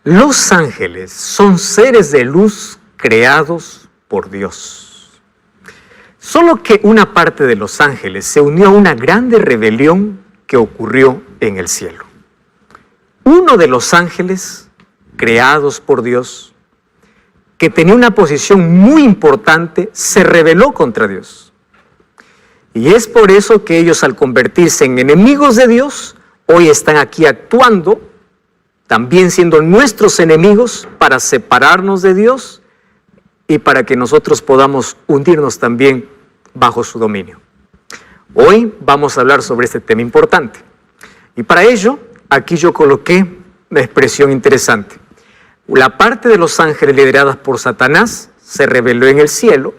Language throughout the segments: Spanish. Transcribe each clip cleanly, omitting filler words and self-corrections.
Los ángeles son seres de luz creados por Dios. Solo que una parte de los ángeles se unió a una grande rebelión que ocurrió en el cielo. Uno de los ángeles creados por Dios, que tenía una posición muy importante, se rebeló contra Dios. Y es por eso que ellos, al convertirse en enemigos de Dios, hoy están aquí actuando, también siendo nuestros enemigos, para separarnos de Dios y para que nosotros podamos hundirnos también bajo su dominio. Hoy vamos a hablar sobre este tema importante. Y para ello, aquí yo coloqué una expresión interesante. La parte de los ángeles lideradas por Satanás se rebeló en el cielo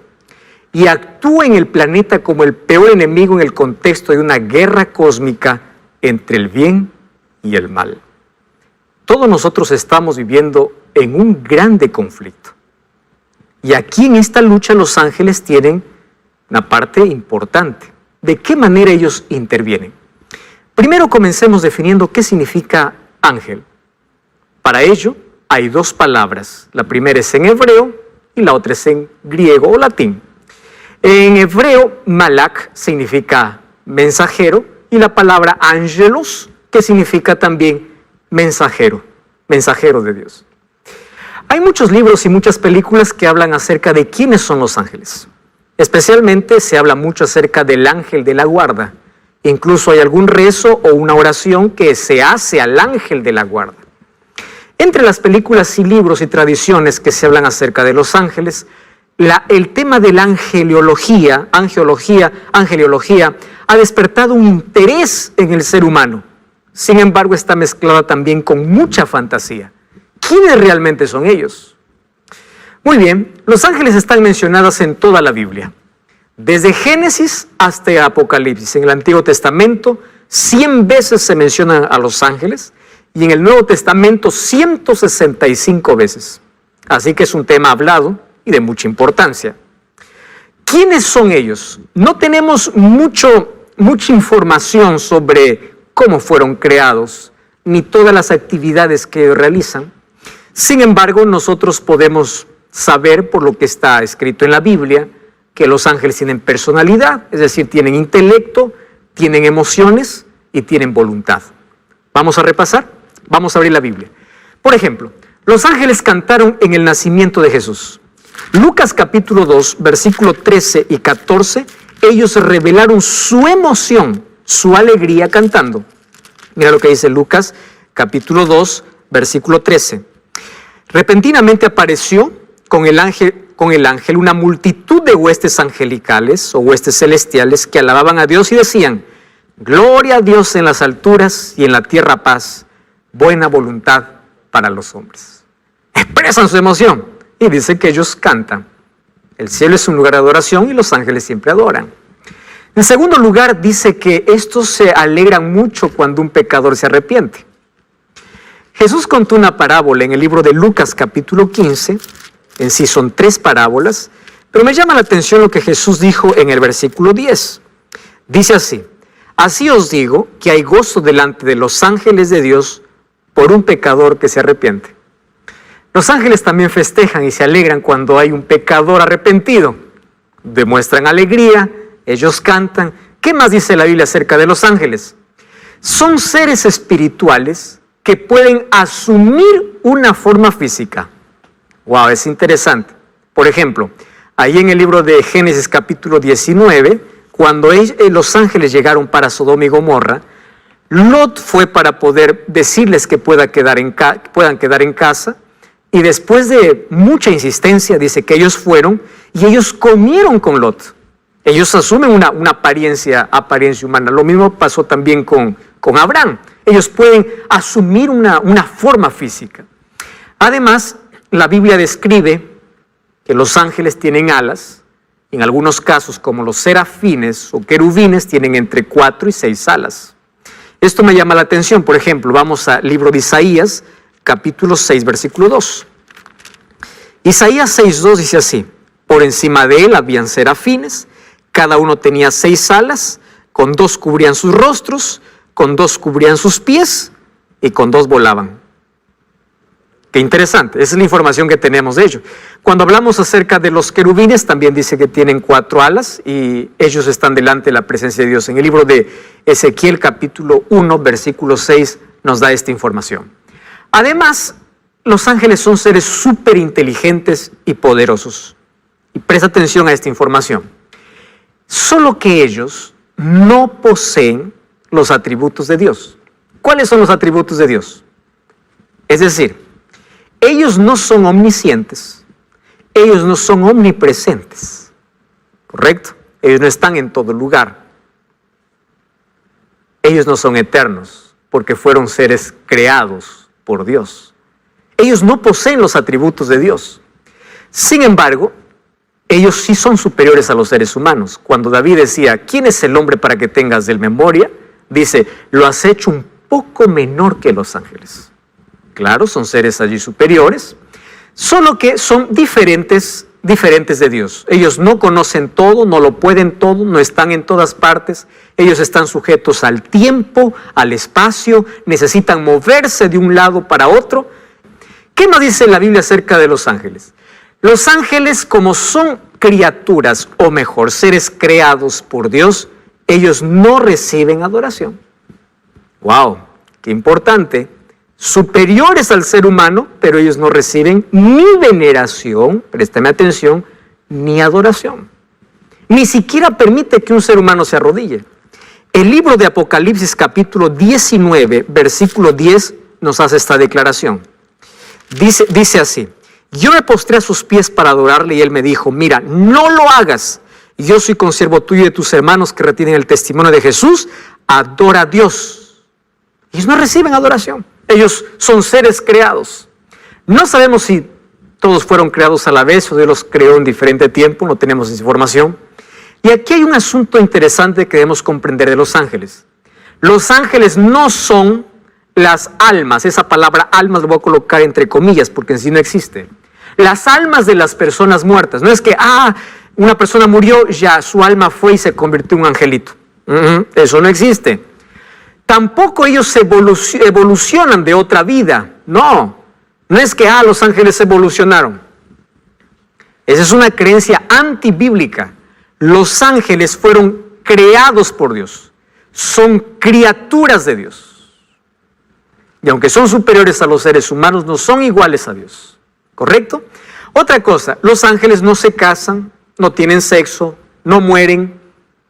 y actúa en el planeta como el peor enemigo en el contexto de una guerra cósmica entre el bien y el mal. Todos nosotros estamos viviendo en un grande conflicto. Y aquí en esta lucha los ángeles tienen una parte importante. ¿De qué manera ellos intervienen? Primero comencemos definiendo qué significa ángel. Para ello hay dos palabras. La primera es en hebreo y la otra es en griego o latín. En hebreo, malak significa mensajero y la palabra ángelos, que significa también mensajero de Dios. Hay muchos libros y muchas películas que hablan acerca de quiénes son los ángeles. Especialmente se habla mucho acerca del ángel de la guarda. Incluso hay algún rezo o una oración que se hace al ángel de la guarda. Entre las películas y libros y tradiciones que se hablan acerca de los ángeles, el tema de la angeliología ha despertado un interés en el ser humano. Sin embargo, está mezclada también con mucha fantasía. ¿Quiénes realmente son ellos? Muy bien, los ángeles están mencionados en toda la Biblia. Desde Génesis hasta Apocalipsis. En el Antiguo Testamento, 100 veces se mencionan a los ángeles y en el Nuevo Testamento, 165 veces. Así que es un tema hablado y de mucha importancia. ¿Quiénes son ellos? No tenemos mucha información sobre cómo fueron creados, ni todas las actividades que realizan. Sin embargo, nosotros podemos saber por lo que está escrito en la Biblia, que los ángeles tienen personalidad, es decir, tienen intelecto, tienen emociones y tienen voluntad. Vamos a repasar, vamos a abrir la Biblia. Por ejemplo, los ángeles cantaron en el nacimiento de Jesús. Lucas capítulo 2, versículo 13 y 14, ellos revelaron su emoción, su alegría cantando. Mira lo que dice Lucas capítulo 2, versículo 13. Repentinamente apareció con el ángel una multitud de huestes angelicales o huestes celestiales que alababan a Dios y decían: gloria a Dios en las alturas y en la tierra paz, buena voluntad para los hombres. Expresan su emoción y dice que ellos cantan. El cielo es un lugar de adoración y los ángeles siempre adoran. En segundo lugar, dice que estos se alegran mucho cuando un pecador se arrepiente. Jesús contó una parábola en el libro de Lucas capítulo 15, en sí son 3 parábolas, pero me llama la atención lo que Jesús dijo en el versículo 10. Dice así: así os digo que hay gozo delante de los ángeles de Dios por un pecador que se arrepiente. Los ángeles también festejan y se alegran cuando hay un pecador arrepentido. Demuestran alegría, ellos cantan. ¿Qué más dice la Biblia acerca de los ángeles? Son seres espirituales que pueden asumir una forma física. Wow, es interesante. Por ejemplo, ahí en el libro de Génesis capítulo 19, cuando los ángeles llegaron para Sodoma y Gomorra, Lot fue para poder decirles que puedan quedar en casa, y después de mucha insistencia dice que ellos fueron y ellos comieron con Lot. Ellos asumen una apariencia humana. Lo mismo pasó también con Abraham. Ellos pueden asumir una forma física. Además, la Biblia describe que los ángeles tienen alas. En algunos casos, como los serafines o querubines, tienen entre 4 y 6 alas. Esto me llama la atención. Por ejemplo, vamos al libro de Isaías, capítulo 6, versículo 2. Isaías 6:2 dice así: por encima de él habían serafines, cada uno tenía 6 alas, con 2 cubrían sus rostros, con 2 cubrían sus pies y con 2 volaban. Qué interesante, esa es la información que tenemos de ellos. Cuando hablamos acerca de los querubines, también dice que tienen 4 alas y ellos están delante de la presencia de Dios. En el libro de Ezequiel capítulo 1, versículo 6, nos da esta información. Además, los ángeles son seres súper inteligentes y poderosos. Y presta atención a esta información. Solo que ellos no poseen los atributos de Dios. ¿Cuáles son los atributos de Dios? Es decir, ellos no son omniscientes, ellos no son omnipresentes, ¿correcto? Ellos no están en todo lugar. Ellos no son eternos, porque fueron seres creados por Dios. Ellos no poseen los atributos de Dios. Sin embargo, ellos sí son superiores a los seres humanos. Cuando David decía, ¿quién es el hombre para que tengas de él memoria? Dice, lo has hecho un poco menor que los ángeles. Claro, son seres allí superiores, solo que son diferentes de Dios. Ellos no conocen todo, no lo pueden todo, no están en todas partes. Ellos están sujetos al tiempo, al espacio, necesitan moverse de un lado para otro. ¿Qué nos dice la Biblia acerca de los ángeles? Los ángeles, como son criaturas, o mejor, seres creados por Dios, ellos no reciben adoración. ¡Wow! ¡Qué importante! Superiores al ser humano, pero ellos no reciben ni veneración, préstame atención, ni adoración. Ni siquiera permite que un ser humano se arrodille. El libro de Apocalipsis capítulo 19, versículo 10, nos hace esta declaración. Dice así, yo me postré a sus pies para adorarle y él me dijo, mira, no lo hagas. Yo soy consiervo tuyo y de tus hermanos que retienen el testimonio de Jesús. Adora a Dios. Ellos no reciben adoración. Ellos son seres creados. No sabemos si todos fueron creados a la vez o Dios los creó en diferente tiempo, no tenemos esa información. Y aquí hay un asunto interesante que debemos comprender de los ángeles. Los ángeles no son las almas, esa palabra almas lo voy a colocar entre comillas porque en sí no existe. Las almas de las personas muertas, no es que, una persona murió, ya su alma fue y se convirtió en un angelito. Eso no existe. Tampoco ellos evolucionan de otra vida. No es que los ángeles evolucionaron. Esa es una creencia antibíblica. Los ángeles fueron creados por Dios. Son criaturas de Dios. Y aunque son superiores a los seres humanos, no son iguales a Dios. ¿Correcto? Otra cosa, los ángeles no se casan, no tienen sexo, no mueren.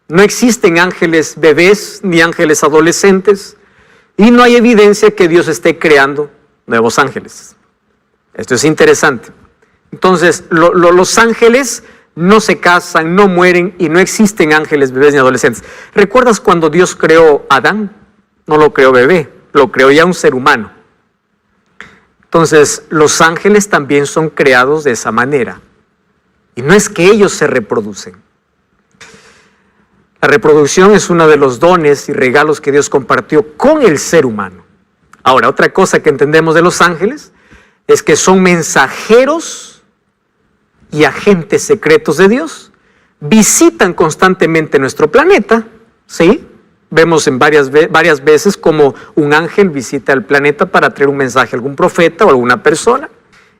No existen ángeles bebés ni ángeles adolescentes y no hay evidencia que Dios esté creando nuevos ángeles. Esto es interesante. Entonces, los ángeles no se casan, no mueren y no existen ángeles bebés ni adolescentes. ¿Recuerdas cuando Dios creó a Adán? No lo creó bebé, lo creó ya un ser humano. Entonces, los ángeles también son creados de esa manera. Y no es que ellos se reproducen. La reproducción es uno de los dones y regalos que Dios compartió con el ser humano. Ahora, otra cosa que entendemos de los ángeles es que son mensajeros y agentes secretos de Dios. Visitan constantemente nuestro planeta, ¿sí? Vemos en varias veces como un ángel visita el planeta para traer un mensaje a algún profeta o a alguna persona.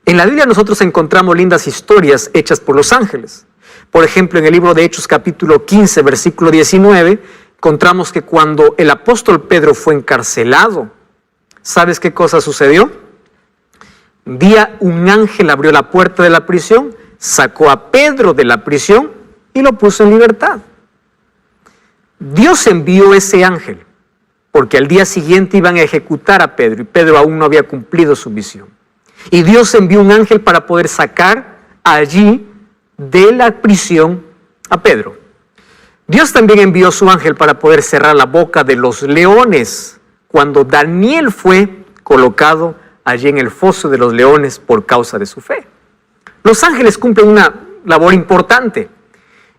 En la Biblia nosotros encontramos lindas historias hechas por los ángeles. Por ejemplo, en el libro de Hechos capítulo 15, versículo 19, encontramos que cuando el apóstol Pedro fue encarcelado, ¿sabes qué cosa sucedió? Un día un ángel abrió la puerta de la prisión, sacó a Pedro de la prisión y lo puso en libertad. Dios envió ese ángel porque al día siguiente iban a ejecutar a Pedro y Pedro aún no había cumplido su misión. Y Dios envió un ángel para poder sacar allí de la prisión a Pedro. Dios también envió su ángel para poder cerrar la boca de los leones cuando Daniel fue colocado allí en el foso de los leones por causa de su fe. Los ángeles cumplen una labor importante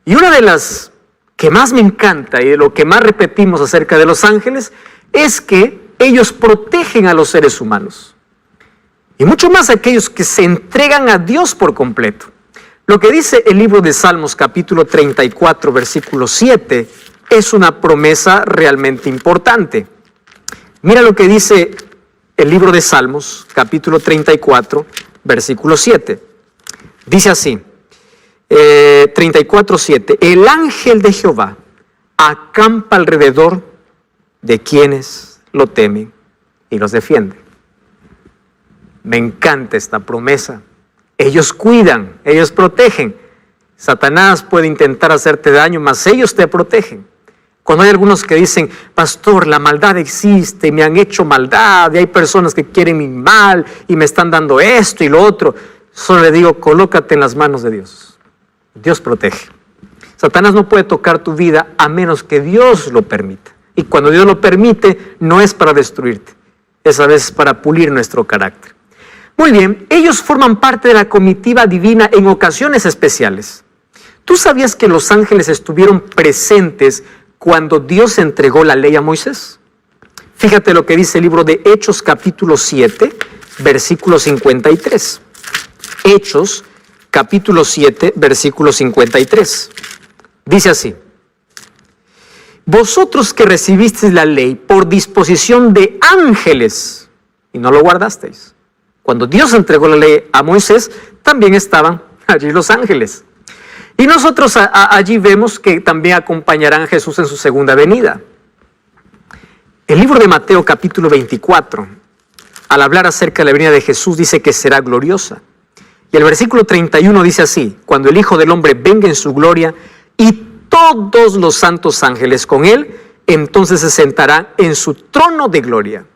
y una de las que más me encanta y de lo que más repetimos acerca de los ángeles es que ellos protegen a los seres humanos y mucho más a aquellos que se entregan a Dios por completo. Lo que dice el libro de Salmos capítulo 34 versículo 7 es una promesa realmente importante. Mira lo que dice el libro de Salmos, capítulo 34, versículo 7. Dice así, 34:7, el ángel de Jehová acampa alrededor de quienes lo temen y los defiende. Me encanta esta promesa. Ellos cuidan, ellos protegen. Satanás puede intentar hacerte daño, mas ellos te protegen. Cuando hay algunos que dicen, pastor, la maldad existe, me han hecho maldad, y hay personas que quieren mi mal y me están dando esto y lo otro, solo le digo, colócate en las manos de Dios. Dios protege. Satanás no puede tocar tu vida a menos que Dios lo permita. Y cuando Dios lo permite, no es para destruirte, es a veces para pulir nuestro carácter. Muy bien, ellos forman parte de la comitiva divina en ocasiones especiales. ¿Tú sabías que los ángeles estuvieron presentes cuando Dios entregó la ley a Moisés? Fíjate lo que dice el libro de Hechos capítulo 7, versículo 53. Hechos capítulo 7, versículo 53. Dice así, vosotros que recibisteis la ley por disposición de ángeles y no lo guardasteis. Cuando Dios entregó la ley a Moisés, también estaban allí los ángeles. Y nosotros allí vemos que también acompañarán a Jesús en su segunda venida. El libro de Mateo capítulo 24, al hablar acerca de la venida de Jesús, dice que será gloriosa. Y el versículo 31 dice así, cuando el Hijo del Hombre venga en su gloria y todos los santos ángeles con él, entonces se sentará en su trono de gloria.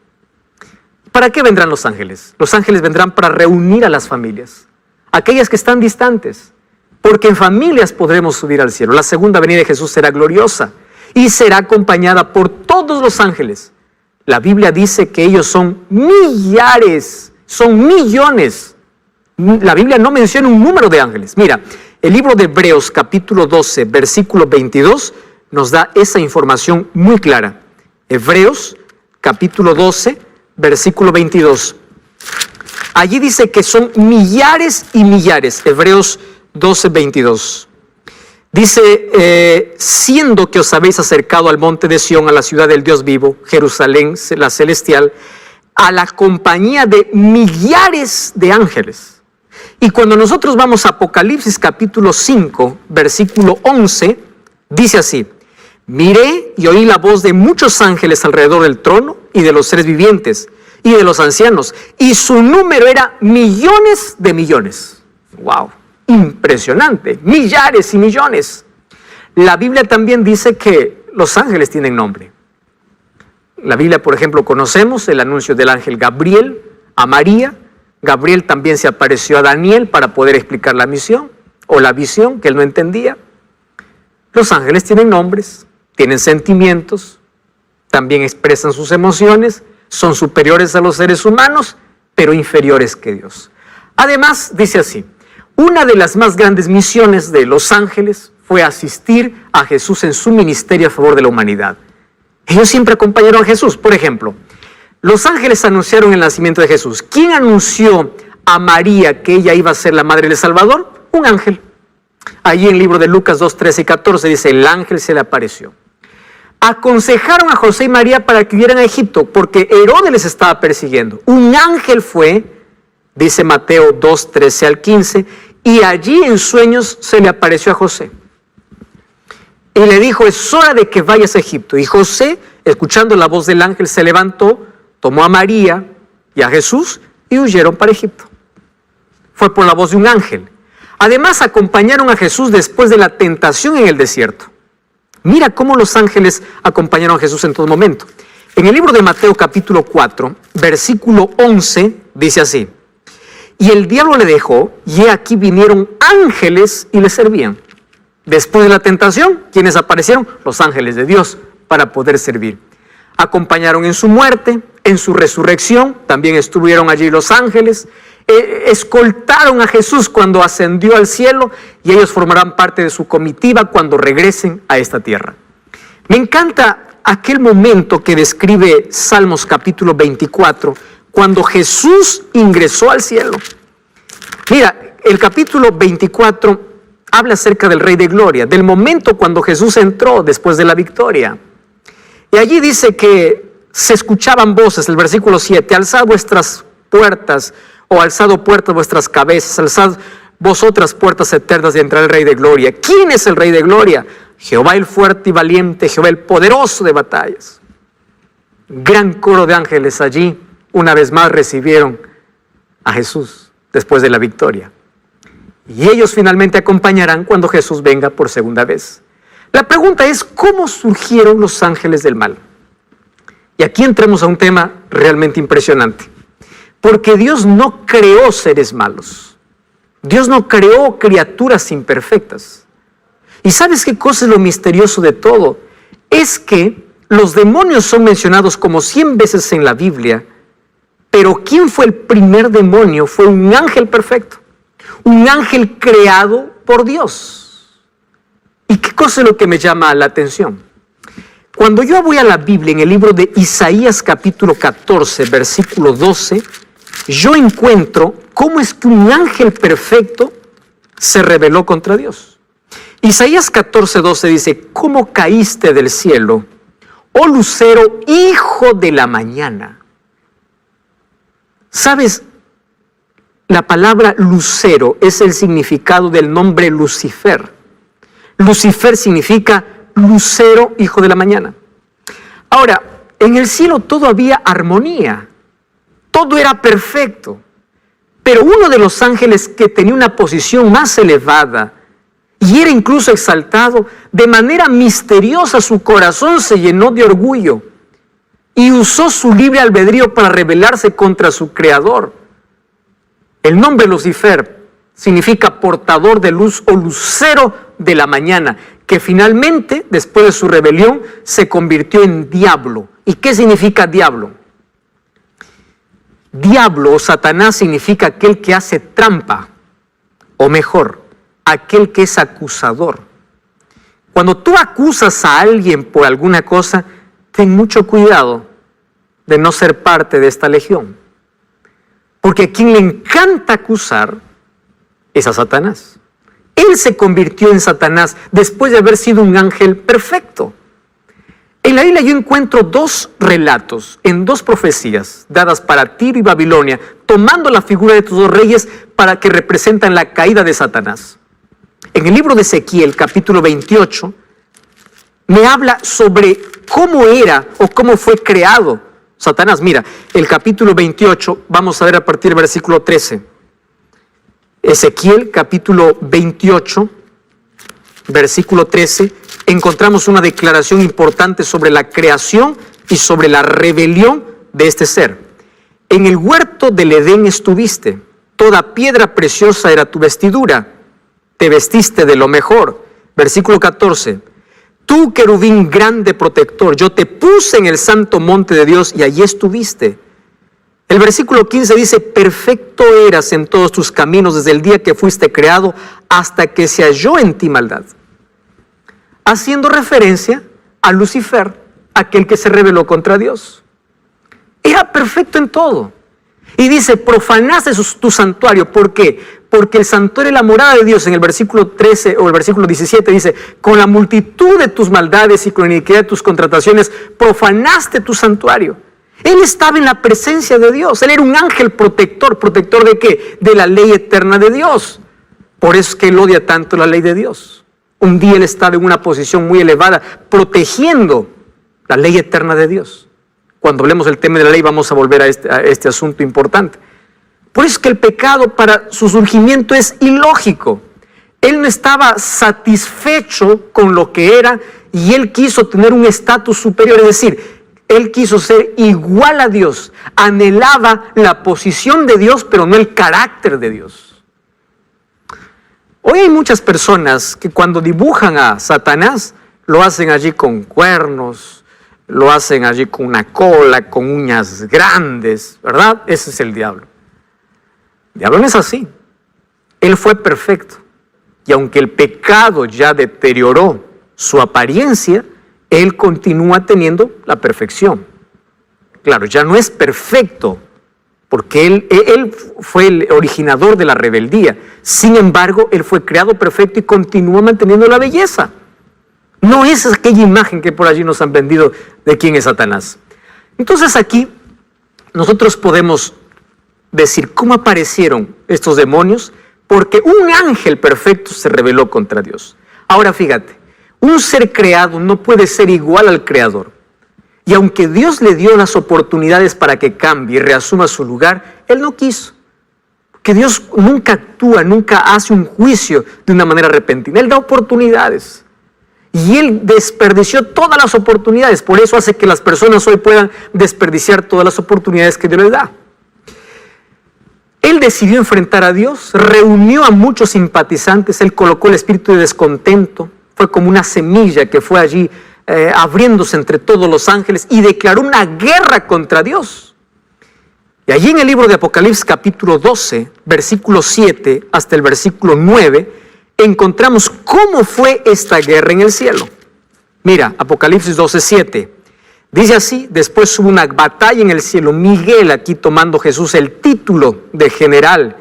¿Para qué vendrán los ángeles? Los ángeles vendrán para reunir a las familias, aquellas que están distantes, porque en familias podremos subir al cielo. La segunda venida de Jesús será gloriosa y será acompañada por todos los ángeles. La Biblia dice que ellos son millares, son millones. La Biblia no menciona un número de ángeles. Mira, el libro de Hebreos capítulo 12, versículo 22 nos da esa información muy clara. Hebreos capítulo 12, versículo 22. Allí dice que son millares y millares. Hebreos 12, 22. Dice, siendo que os habéis acercado al monte de Sión, a la ciudad del Dios vivo, Jerusalén, la celestial, a la compañía de millares de ángeles. Y cuando nosotros vamos a Apocalipsis capítulo 5, versículo 11, dice así, miré y oí la voz de muchos ángeles alrededor del trono y de los seres vivientes y de los ancianos, y su número era millones de millones. ¡Wow! Impresionante, millares y millones. La Biblia también dice que los ángeles tienen nombre. La Biblia, por ejemplo, conocemos el anuncio del ángel Gabriel a María. Gabriel también se apareció a Daniel para poder explicar la misión o la visión que él no entendía. Los ángeles tienen nombres, tienen sentimientos, también expresan sus emociones, son superiores a los seres humanos, pero inferiores que Dios. Además, dice así, una de las más grandes misiones de los ángeles fue asistir a Jesús en su ministerio a favor de la humanidad. Ellos siempre acompañaron a Jesús. Por ejemplo, los ángeles anunciaron el nacimiento de Jesús. ¿Quién anunció a María que ella iba a ser la madre del Salvador? Un ángel. Allí en el libro de Lucas 2, 13 y 14 dice, el ángel se le apareció. Aconsejaron a José y María para que huyeran a Egipto, porque Herodes les estaba persiguiendo. Un ángel fue, dice Mateo 2, 13 al 15, y allí en sueños se le apareció a José. Y le dijo, es hora de que vayas a Egipto. Y José, escuchando la voz del ángel, se levantó, tomó a María y a Jesús y huyeron para Egipto. Fue por la voz de un ángel. Además, acompañaron a Jesús después de la tentación en el desierto. Mira cómo los ángeles acompañaron a Jesús en todo momento. En el libro de Mateo capítulo 4, versículo 11, dice así, y el diablo le dejó, y he aquí vinieron ángeles y le servían. Después de la tentación, ¿quiénes aparecieron? Los ángeles de Dios para poder servir. Acompañaron en su muerte, en su resurrección, también estuvieron allí los ángeles, escoltaron a Jesús cuando ascendió al cielo y ellos formarán parte de su comitiva cuando regresen a esta tierra. Me encanta aquel momento que describe Salmos capítulo 24, cuando Jesús ingresó al cielo. Mira, el capítulo 24 habla acerca del Rey de Gloria, del momento cuando Jesús entró después de la victoria. Y allí dice que se escuchaban voces, el versículo 7, alzad vuestras puertas, o alzado puertas vuestras cabezas, alzad vosotras puertas eternas, y entrará el Rey de Gloria. ¿Quién es el Rey de Gloria? Jehová el fuerte y valiente, Jehová el poderoso de batallas. Gran coro de ángeles allí, una vez más recibieron a Jesús después de la victoria. Y ellos finalmente acompañarán cuando Jesús venga por segunda vez. La pregunta es, ¿cómo surgieron los ángeles del mal? Y aquí entramos a un tema realmente impresionante. Porque Dios no creó seres malos. Dios no creó criaturas imperfectas. ¿Y sabes qué cosa es lo misterioso de todo? Es que los demonios son mencionados como 100 veces en la Biblia, pero ¿quién fue el primer demonio? Fue un ángel perfecto. Un ángel creado por Dios. ¿Y qué cosa es lo que me llama la atención? Cuando yo voy a la Biblia, en el libro de Isaías capítulo 14, versículo 12, yo encuentro cómo es que un ángel perfecto se rebeló contra Dios. Isaías 14, 12 dice, ¿cómo caíste del cielo, oh lucero, hijo de la mañana? ¿Sabes? La palabra lucero es el significado del nombre Lucifer. Lucifer significa lucero, hijo de la mañana. Ahora, en el cielo todo había armonía, todo era perfecto, pero uno de los ángeles que tenía una posición más elevada y era incluso exaltado, de manera misteriosa su corazón se llenó de orgullo y usó su libre albedrío para rebelarse contra su creador. El nombre Lucifer significa portador de luz o lucero de la mañana, que finalmente, después de su rebelión, se convirtió en diablo. ¿Y qué significa diablo? Diablo o Satanás significa aquel que hace trampa, o mejor, aquel que es acusador. Cuando tú acusas a alguien por alguna cosa, ten mucho cuidado de no ser parte de esta legión. Porque a quien le encanta acusar es a Satanás. Él se convirtió en Satanás después de haber sido un ángel perfecto. En la Biblia yo encuentro dos relatos en dos profecías dadas para Tiro y Babilonia, tomando la figura de estos dos reyes para que representan la caída de Satanás. En el libro de Ezequiel, capítulo 28, me habla sobre cómo era o cómo fue creado Satanás. Mira, el capítulo 28, vamos a ver a partir del versículo 13. Ezequiel, capítulo 28, versículo 13, encontramos una declaración importante sobre la creación y sobre la rebelión de este ser. En el huerto del Edén estuviste, toda piedra preciosa era tu vestidura, te vestiste de lo mejor. Versículo 14, tú, querubín grande protector, yo te puse en el santo monte de Dios y allí estuviste. El versículo 15 dice, perfecto eras en todos tus caminos desde el día que fuiste creado hasta que se halló en ti maldad. Haciendo referencia a Lucifer, aquel que se rebeló contra Dios. Era perfecto en todo. Y dice, profanaste tu santuario. ¿Por qué? Porque el santuario es la morada de Dios. En el versículo 13 o el versículo 17 dice, con la multitud de tus maldades y con la iniquidad de tus contrataciones, profanaste tu santuario. Él estaba en la presencia de Dios. Él era un ángel protector. ¿Protector de qué? De la ley eterna de Dios. Por eso es que él odia tanto la ley de Dios. Un día él estaba en una posición muy elevada, protegiendo la ley eterna de Dios. Cuando hablemos del tema de la ley, vamos a volver a este asunto importante. Por eso es que el pecado para su surgimiento es ilógico. Él no estaba satisfecho con lo que era y él quiso tener un estatus superior, es decir, él quiso ser igual a Dios, anhelaba la posición de Dios, pero no el carácter de Dios. Hoy hay muchas personas que cuando dibujan a Satanás, lo hacen allí con cuernos, lo hacen allí con una cola, con uñas grandes, ¿verdad? Ese es el diablo. El diablo no es así. Él fue perfecto. Y aunque el pecado ya deterioró su apariencia, él continúa teniendo la perfección. Claro, ya no es perfecto, porque él fue el originador de la rebeldía. Sin embargo, él fue creado perfecto y continúa manteniendo la belleza. No es aquella imagen que por allí nos han vendido de quién es Satanás. Entonces aquí nosotros podemos decir cómo aparecieron estos demonios, porque un ángel perfecto se rebeló contra Dios. Ahora fíjate, un ser creado no puede ser igual al creador. Y aunque Dios le dio las oportunidades para que cambie y reasuma su lugar, Él no quiso. Que Dios nunca actúa, nunca hace un juicio de una manera repentina. Él da oportunidades. Y Él desperdició todas las oportunidades. Por eso hace que las personas hoy puedan desperdiciar todas las oportunidades que Dios les da. Él decidió enfrentar a Dios, reunió a muchos simpatizantes, Él colocó el espíritu de descontento, fue como una semilla que fue allí abriéndose entre todos los ángeles y declaró una guerra contra Dios. Y allí en el libro de Apocalipsis capítulo 12, versículo 7 hasta el versículo 9, encontramos cómo fue esta guerra en el cielo. Mira, Apocalipsis 12, 7. Dice así: después hubo una batalla en el cielo. Miguel, aquí tomando Jesús el título de general,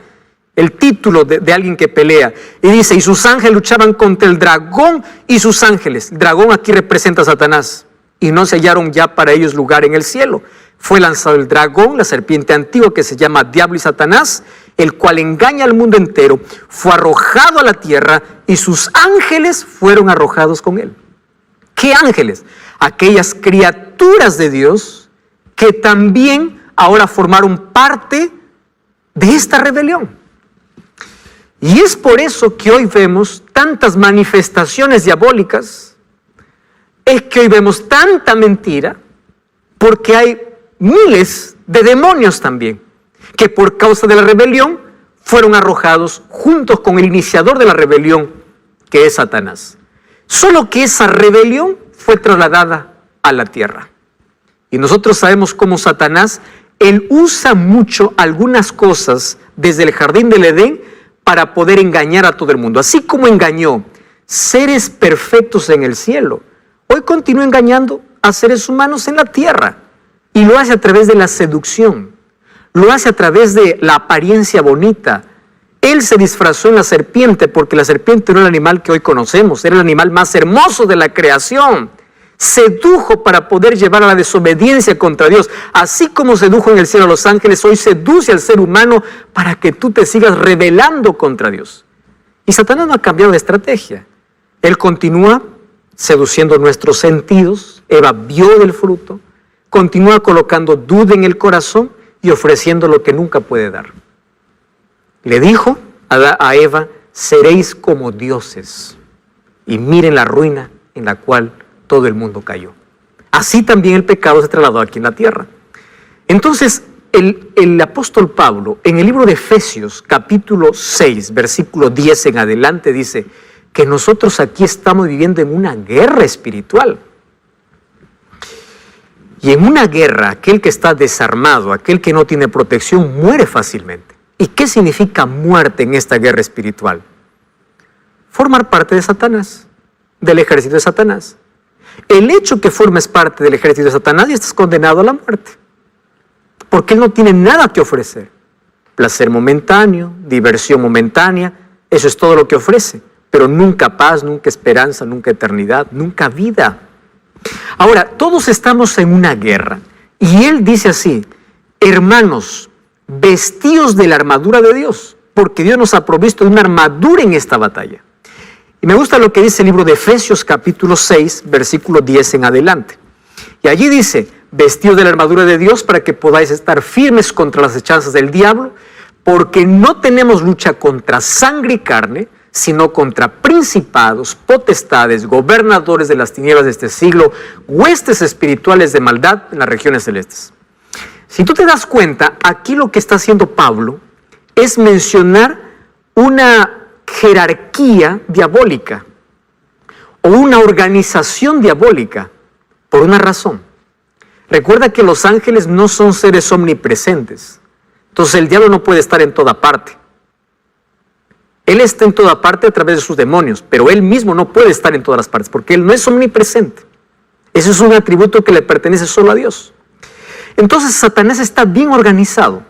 el título de alguien que pelea. Y dice, y sus ángeles luchaban contra el dragón y sus ángeles. El dragón aquí representa a Satanás. Y no se hallaron ya para ellos lugar en el cielo. Fue lanzado el dragón, la serpiente antigua que se llama Diablo y Satanás, el cual engaña al mundo entero. Fue arrojado a la tierra y sus ángeles fueron arrojados con él. ¿Qué ángeles? Aquellas criaturas de Dios que también ahora formaron parte de esta rebelión. Y es por eso que hoy vemos tantas manifestaciones diabólicas, es que hoy vemos tanta mentira, porque hay miles de demonios también, que por causa de la rebelión fueron arrojados juntos con el iniciador de la rebelión, que es Satanás. Solo que esa rebelión fue trasladada a la tierra. Y nosotros sabemos cómo Satanás, él usa mucho algunas cosas desde el jardín del Edén para poder engañar a todo el mundo. Así como engañó seres perfectos en el cielo, hoy continúa engañando a seres humanos en la tierra. Y lo hace a través de la seducción, lo hace a través de la apariencia bonita. Él se disfrazó en la serpiente porque la serpiente no era el animal que hoy conocemos, era el animal más hermoso de la creación. Sedujo para poder llevar a la desobediencia contra Dios. Así como sedujo en el cielo a los ángeles, hoy seduce al ser humano para que tú te sigas rebelando contra Dios. Y Satanás no ha cambiado de estrategia. Él continúa seduciendo nuestros sentidos. Eva vio del fruto. Continúa colocando duda en el corazón y ofreciendo lo que nunca puede dar. Le dijo a Eva, seréis como dioses. Y miren la ruina en la cual todo el mundo cayó. Así también el pecado se trasladó aquí en la tierra. Entonces, el apóstol Pablo, en el libro de Efesios, capítulo 6, versículo 10 en adelante, dice que nosotros aquí estamos viviendo en una guerra espiritual. Y en una guerra, aquel que está desarmado, aquel que no tiene protección, muere fácilmente. ¿Y qué significa muerte en esta guerra espiritual? Formar parte de Satanás, del ejército de Satanás. El hecho que formes parte del ejército de Satanás y estás condenado a la muerte. Porque él no tiene nada que ofrecer. Placer momentáneo, diversión momentánea, eso es todo lo que ofrece. Pero nunca paz, nunca esperanza, nunca eternidad, nunca vida. Ahora, todos estamos en una guerra. Y él dice así, hermanos, vestíos de la armadura de Dios, porque Dios nos ha provisto de una armadura en esta batalla. Y me gusta lo que dice el libro de Efesios capítulo 6, versículo 10 en adelante. Y allí dice, vestidos de la armadura de Dios para que podáis estar firmes contra las hechanzas del diablo, porque no tenemos lucha contra sangre y carne, sino contra principados, potestades, gobernadores de las tinieblas de este siglo, huestes espirituales de maldad en las regiones celestes. Si tú te das cuenta, aquí lo que está haciendo Pablo es mencionar una jerarquía diabólica o una organización diabólica por una razón. Recuerda que los ángeles no son seres omnipresentes. Entonces el diablo no puede estar en toda parte. Él está en toda parte a través de sus demonios, pero él mismo no puede estar en todas las partes porque él no es omnipresente. Ese es un atributo que le pertenece solo a Dios. Entonces Satanás está bien organizado.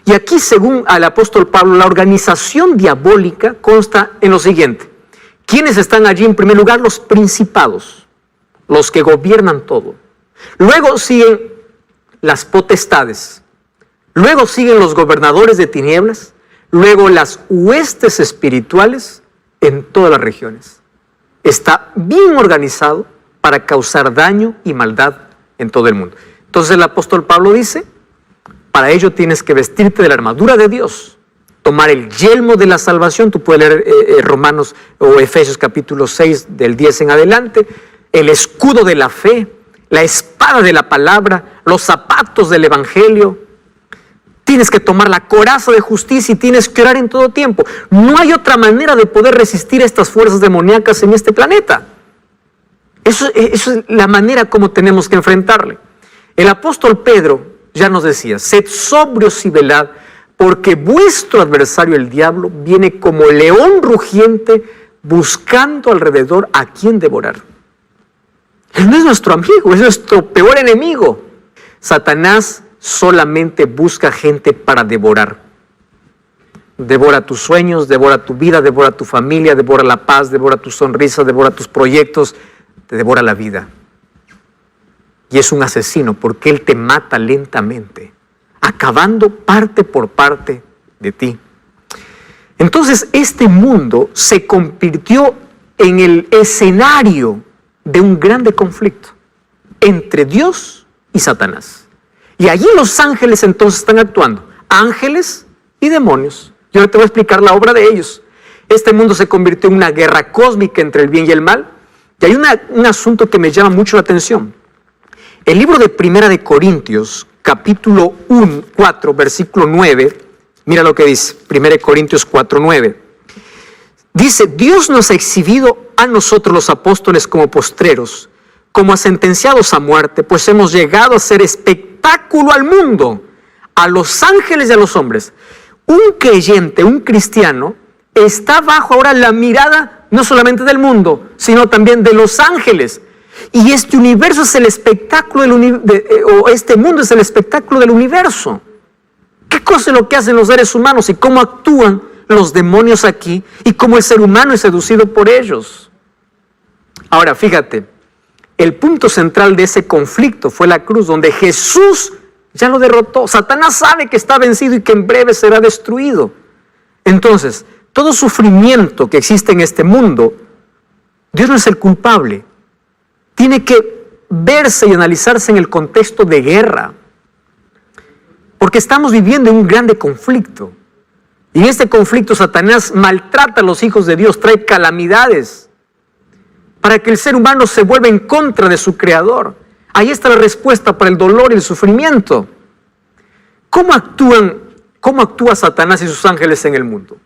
Y aquí, según al apóstol Pablo, la organización diabólica consta en lo siguiente. ¿Quiénes están allí? En primer lugar, los principados, los que gobiernan todo. Luego siguen las potestades. Luego siguen los gobernadores de tinieblas, luego las huestes espirituales en todas las regiones. Está bien organizado para causar daño y maldad en todo el mundo. Entonces el apóstol Pablo dice, para ello tienes que vestirte de la armadura de Dios, tomar el yelmo de la salvación. Tú puedes leer Romanos o Efesios capítulo 6 del 10 en adelante, el escudo de la fe, la espada de la palabra, los zapatos del evangelio. Tienes que tomar la coraza de justicia y tienes que orar en todo tiempo. No hay otra manera de poder resistir a estas fuerzas demoníacas en este planeta. Eso es la manera como tenemos que enfrentarle. El apóstol Pedro ya nos decía, sed sobrios y velad, porque vuestro adversario el diablo viene como león rugiente buscando alrededor a quien devorar. Él no es nuestro amigo, es nuestro peor enemigo. Satanás solamente busca gente para devorar. Devora tus sueños, devora tu vida, devora tu familia, devora la paz, devora tu sonrisa, devora tus proyectos, te devora la vida. Y es un asesino porque él te mata lentamente, acabando parte por parte de ti. Entonces este mundo se convirtió en el escenario de un grande conflicto entre Dios y Satanás. Y allí los ángeles entonces están actuando, ángeles y demonios. Yo ahora te voy a explicar la obra de ellos. Este mundo se convirtió en una guerra cósmica entre el bien y el mal. Y hay un asunto que me llama mucho la atención. El libro de Primera de Corintios, capítulo 4, versículo 9, mira lo que dice, 1 Corintios 4, 9. Dice, Dios nos ha exhibido a nosotros los apóstoles como postreros, como a sentenciados a muerte, pues hemos llegado a ser espectáculo al mundo, a los ángeles y a los hombres. Un creyente, un cristiano, está bajo ahora la mirada no solamente del mundo, sino también de los ángeles. Y este universo es el espectáculo o este mundo es el espectáculo del universo. ¿Qué cosa es lo que hacen los seres humanos y cómo actúan los demonios aquí y cómo el ser humano es seducido por ellos? Ahora, fíjate, el punto central de ese conflicto fue la cruz, donde Jesús ya lo derrotó. Satanás sabe que está vencido y que en breve será destruido. Entonces, todo sufrimiento que existe en este mundo, Dios no es el culpable. Tiene que verse y analizarse en el contexto de guerra. Porque estamos viviendo en un grande conflicto. Y en este conflicto Satanás maltrata a los hijos de Dios, trae calamidades para que el ser humano se vuelva en contra de su creador. Ahí está la respuesta para el dolor y el sufrimiento. ¿Cómo actúa Satanás y sus ángeles en el mundo?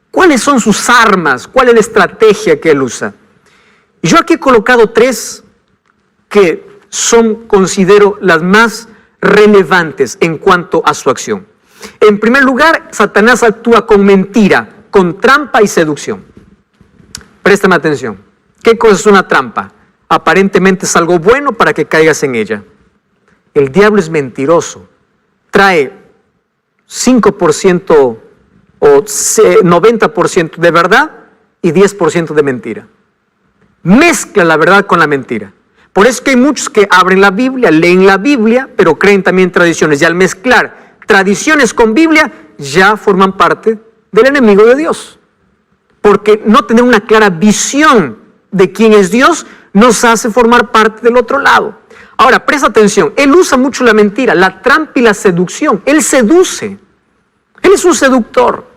¿Cuáles son sus armas? ¿Cuál es la estrategia que él usa? Y yo aquí he colocado 3 que considero las más relevantes en cuanto a su acción. En primer lugar, Satanás actúa con mentira, con trampa y seducción. Préstame atención. ¿Qué cosa es una trampa? Aparentemente es algo bueno para que caigas en ella. El diablo es mentiroso. Trae 5% o 90% de verdad y 10% de mentira. Mezcla la verdad con la mentira. Por eso que hay muchos que abren la Biblia, leen la Biblia, pero creen también tradiciones. Y al mezclar tradiciones con Biblia, ya forman parte del enemigo de Dios. Porque no tener una clara visión de quién es Dios nos hace formar parte del otro lado. Ahora, presta atención. Él usa mucho la mentira, la trampa y la seducción. Él seduce. Él es un seductor.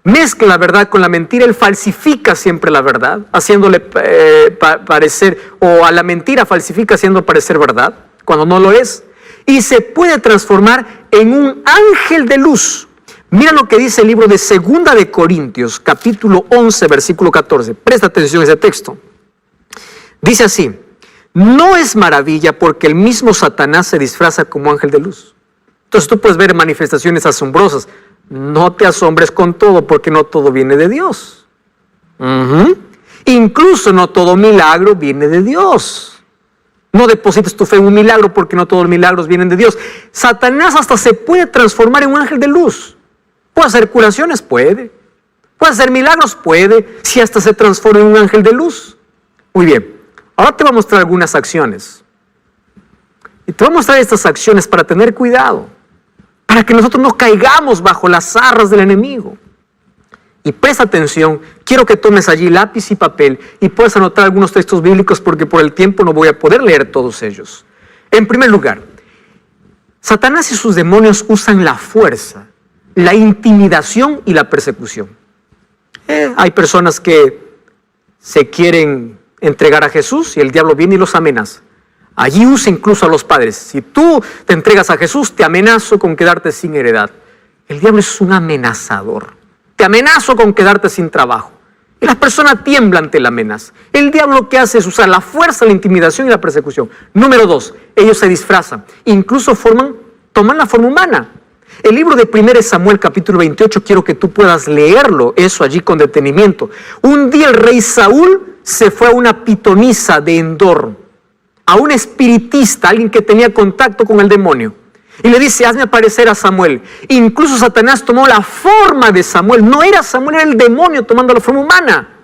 Mezcla la verdad con la mentira, él falsifica siempre la verdad, haciéndole parecer, o a la mentira falsifica haciendo parecer verdad, cuando no lo es, y se puede transformar en un ángel de luz. Mira lo que dice el libro de 2 de Corintios, capítulo 11, versículo 14. Presta atención a ese texto. Dice así, no es maravilla porque el mismo Satanás se disfraza como ángel de luz. Entonces tú puedes ver manifestaciones asombrosas. No te asombres con todo, porque no todo viene de Dios. Incluso no todo milagro viene de Dios. No deposites tu fe en un milagro, porque no todos los milagros vienen de Dios. Satanás hasta se puede transformar en un ángel de luz. ¿Puede hacer curaciones? Puede. ¿Puede hacer milagros? Puede. Si hasta se transforma en un ángel de luz. Muy bien. Ahora te voy a mostrar algunas acciones. Y te voy a mostrar estas acciones para tener cuidado, para que nosotros no caigamos bajo las zarras del enemigo. Y presta atención, quiero que tomes allí lápiz y papel y puedas anotar algunos textos bíblicos porque por el tiempo no voy a poder leer todos ellos. En primer lugar, Satanás y sus demonios usan la fuerza, la intimidación y la persecución. Hay personas que se quieren entregar a Jesús y el diablo viene y los amenaza. Allí usa incluso a los padres. Si tú te entregas a Jesús, te amenazo con quedarte sin heredad. El diablo es un amenazador. Te amenazo con quedarte sin trabajo. Y las personas tiemblan ante la amenaza. El diablo lo que hace es usar la fuerza, la intimidación y la persecución. Número 2, ellos se disfrazan. Incluso toman la forma humana. El libro de 1 Samuel capítulo 28, quiero que tú puedas leerlo, eso allí con detenimiento. Un día el rey Saúl se fue a una pitonisa de Endor, a un espiritista, alguien que tenía contacto con el demonio. Y le dice, hazme aparecer a Samuel. Incluso Satanás tomó la forma de Samuel. No era Samuel, era el demonio tomando la forma humana.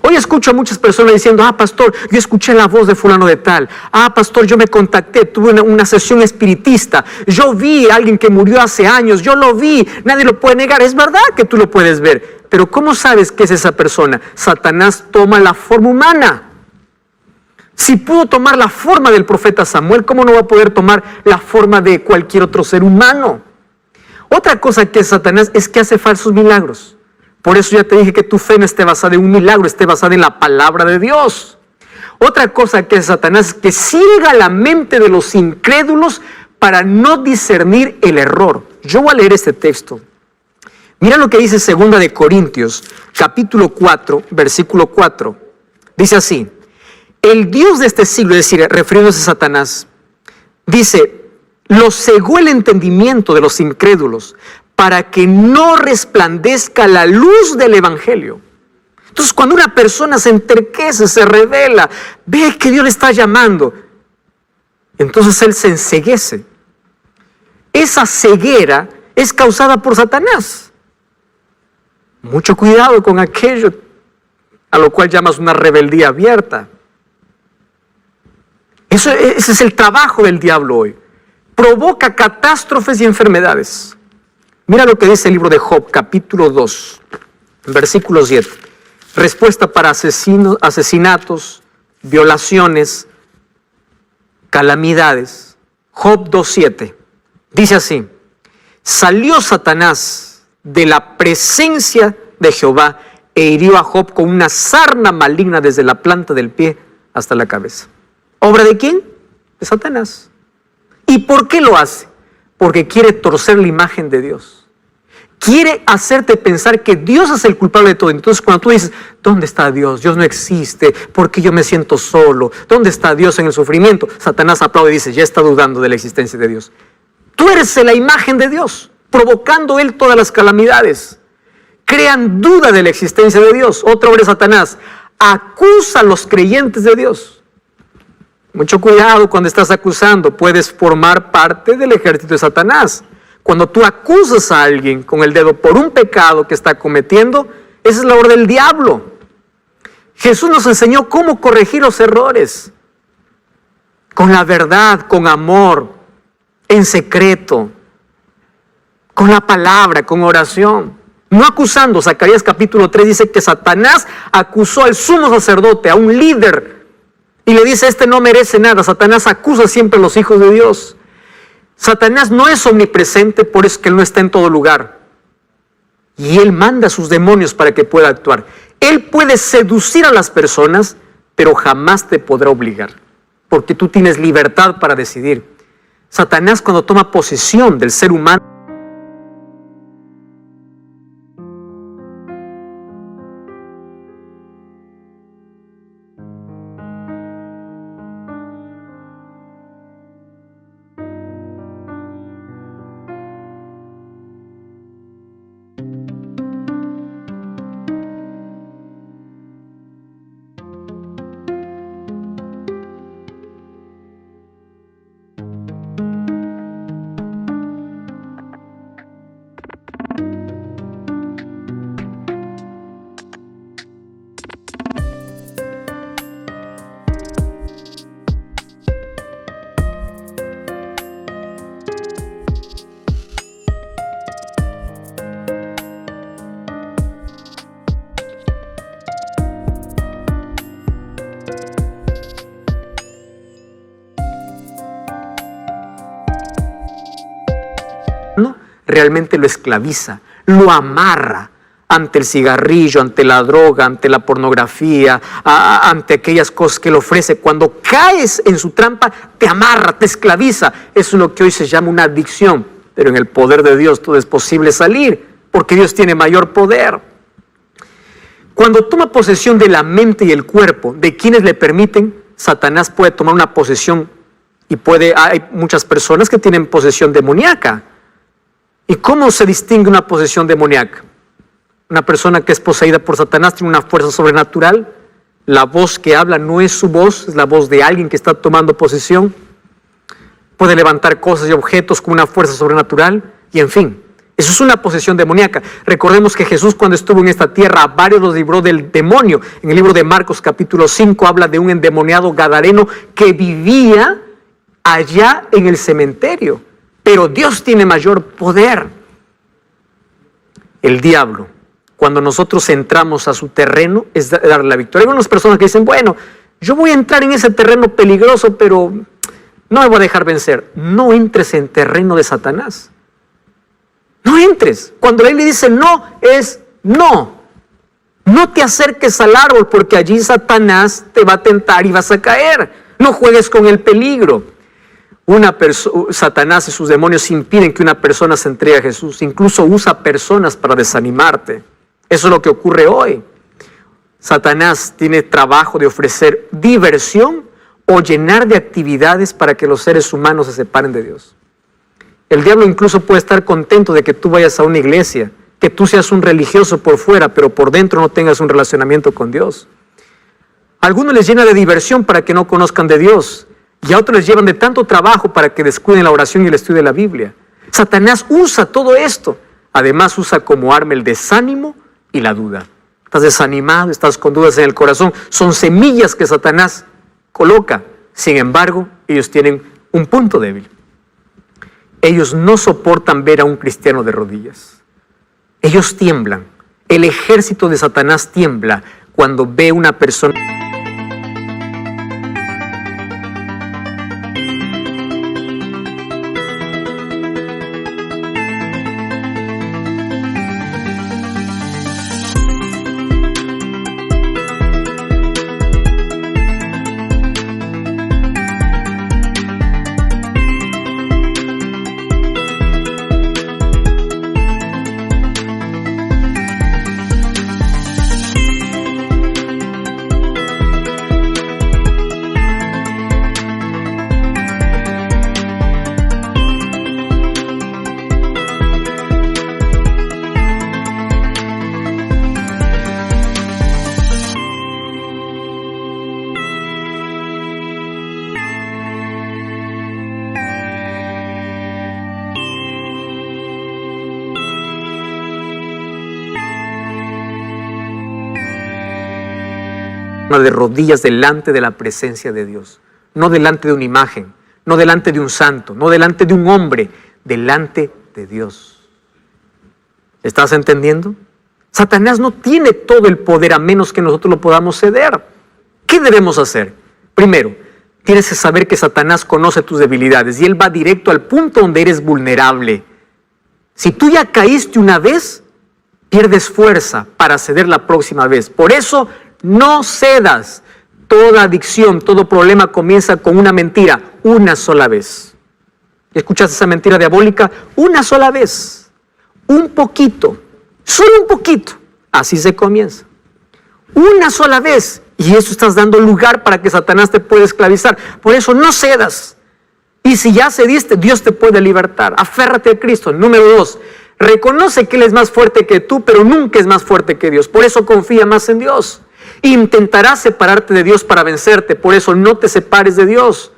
Hoy escucho a muchas personas diciendo, pastor, yo escuché la voz de fulano de tal. Pastor, yo me contacté, tuve una sesión espiritista. Yo vi a alguien que murió hace años, yo lo vi, nadie lo puede negar. Es verdad que tú lo puedes ver, pero ¿cómo sabes que es esa persona? Satanás toma la forma humana. Si pudo tomar la forma del profeta Samuel, ¿cómo no va a poder tomar la forma de cualquier otro ser humano? Otra cosa que es Satanás es que hace falsos milagros. Por eso ya te dije que tu fe no esté basada en un milagro, esté basada en la palabra de Dios. Otra cosa que es Satanás es que ciega la mente de los incrédulos para no discernir el error. Yo voy a leer este texto. Mira lo que dice 2 de Corintios, capítulo 4, versículo 4. Dice así. El Dios de este siglo, es decir, refiriéndose a Satanás, dice, lo cegó el entendimiento de los incrédulos para que no resplandezca la luz del evangelio. Entonces, cuando una persona se enterquece, se revela, ve que Dios le está llamando, entonces él se enceguece. Esa ceguera es causada por Satanás. Mucho cuidado con aquello a lo cual llamas una rebeldía abierta. Ese es el trabajo del diablo hoy. Provoca catástrofes y enfermedades. Mira lo que dice el libro de Job, capítulo 2, versículo 7. Respuesta para asesinatos, violaciones, calamidades. Job 2:7. Dice así, salió Satanás de la presencia de Jehová e hirió a Job con una sarna maligna desde la planta del pie hasta la cabeza. ¿Obra de quién? De Satanás. ¿Y por qué lo hace? Porque quiere torcer la imagen de Dios. Quiere hacerte pensar que Dios es el culpable de todo. Entonces cuando tú dices, ¿dónde está Dios? Dios no existe. ¿Por qué yo me siento solo? ¿Dónde está Dios en el sufrimiento? Satanás aplaude y dice, ya está dudando de la existencia de Dios. Tú eres la imagen de Dios, provocando Él todas las calamidades. Crean duda de la existencia de Dios. Otra obra de Satanás, acusa a los creyentes de Dios. Mucho cuidado cuando estás acusando, puedes formar parte del ejército de Satanás. Cuando tú acusas a alguien con el dedo por un pecado que está cometiendo, esa es la obra del diablo. Jesús nos enseñó cómo corregir los errores. Con la verdad, con amor, en secreto, con la palabra, con oración. No acusando. Zacarías capítulo 3 dice que Satanás acusó al sumo sacerdote, a un líder, y le dice, este no merece nada. Satanás acusa siempre a los hijos de Dios. Satanás no es omnipresente, por eso es que él no está en todo lugar. Y él manda a sus demonios para que pueda actuar. Él puede seducir a las personas, pero jamás te podrá obligar, porque tú tienes libertad para decidir. Satanás, cuando toma posesión del ser humano, realmente lo esclaviza, lo amarra ante el cigarrillo, ante la droga, ante la pornografía, ante aquellas cosas que le ofrece. Cuando caes en su trampa, te amarra, te esclaviza. Eso es lo que hoy se llama una adicción. Pero en el poder de Dios todo es posible salir, porque Dios tiene mayor poder. Cuando toma posesión de la mente y el cuerpo de quienes le permiten, Satanás puede tomar una posesión y hay muchas personas que tienen posesión demoníaca. ¿Y cómo se distingue una posesión demoníaca? Una persona que es poseída por Satanás tiene una fuerza sobrenatural. La voz que habla no es su voz, es la voz de alguien que está tomando posesión. Puede levantar cosas y objetos con una fuerza sobrenatural. Y en fin, eso es una posesión demoníaca. Recordemos que Jesús, cuando estuvo en esta tierra, a varios los libró del demonio. En el libro de Marcos capítulo 5 habla de un endemoniado gadareno que vivía allá en el cementerio. Pero Dios tiene mayor poder. El diablo, cuando nosotros entramos a su terreno, es darle la victoria. Hay unas personas que dicen, bueno, yo voy a entrar en ese terreno peligroso, pero no me voy a dejar vencer. No entres en terreno de Satanás. No entres. Cuando la Biblia dice no, es no. No te acerques al árbol, porque allí Satanás te va a tentar y vas a caer. No juegues con el peligro. Satanás y sus demonios impiden que una persona se entregue a Jesús. Incluso usa personas para desanimarte. Eso es lo que ocurre hoy. Satanás tiene trabajo de ofrecer diversión o llenar de actividades para que los seres humanos se separen de Dios. El diablo incluso puede estar contento de que tú vayas a una iglesia, que tú seas un religioso por fuera, pero por dentro no tengas un relacionamiento con Dios. A algunos les llena de diversión para que no conozcan de Dios, y a otros les llevan de tanto trabajo para que descuiden la oración y el estudio de la Biblia. Satanás usa todo esto. Además usa como arma el desánimo y la duda. Estás desanimado, estás con dudas en el corazón. Son semillas que Satanás coloca. Sin embargo, ellos tienen un punto débil. Ellos no soportan ver a un cristiano de rodillas. Ellos tiemblan. El ejército de Satanás tiembla cuando ve una persona. de rodillas delante de la presencia de Dios, no delante de una imagen, no delante de un santo, no delante de un hombre, delante de Dios. ¿Estás entendiendo? Satanás no tiene todo el poder a menos que nosotros lo podamos ceder. ¿Qué debemos hacer? Primero, tienes que saber que Satanás conoce tus debilidades y él va directo al punto donde eres vulnerable. Si tú ya caíste una vez, pierdes fuerza para ceder la próxima vez. Por eso, no cedas. Toda adicción, todo problema comienza con una mentira, una sola vez. ¿Escuchaste esa mentira diabólica? Una sola vez. Un poquito, solo un poquito. Así se comienza. Una sola vez. Y eso estás dando lugar para que Satanás te pueda esclavizar. Por eso no cedas. Y si ya cediste, Dios te puede libertar. Aférrate a Cristo. Número 2, reconoce que Él es más fuerte que tú, pero nunca es más fuerte que Dios. Por eso confía más en Dios. Intentarás separarte de Dios para vencerte. Por eso no te separes de Dios.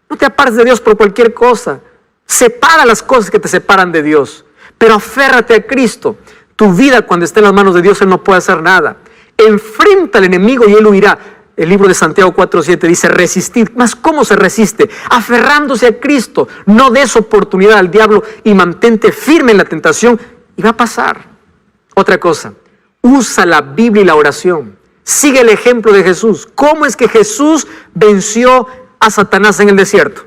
No te apartes de Dios por cualquier cosa. Separa las cosas que te separan de Dios. Pero aférrate a Cristo. Tu vida, cuando esté en las manos de Dios, Él no puede hacer nada. Enfrenta al enemigo y Él huirá. El libro de Santiago 4:7 dice resistir. ¿Mas cómo se resiste? Aferrándose a Cristo. No des oportunidad al diablo y mantente firme en la tentación y va a pasar. Otra cosa, usa la Biblia y la oración. Sigue el ejemplo de Jesús. ¿Cómo es que Jesús venció a Satanás en el desierto?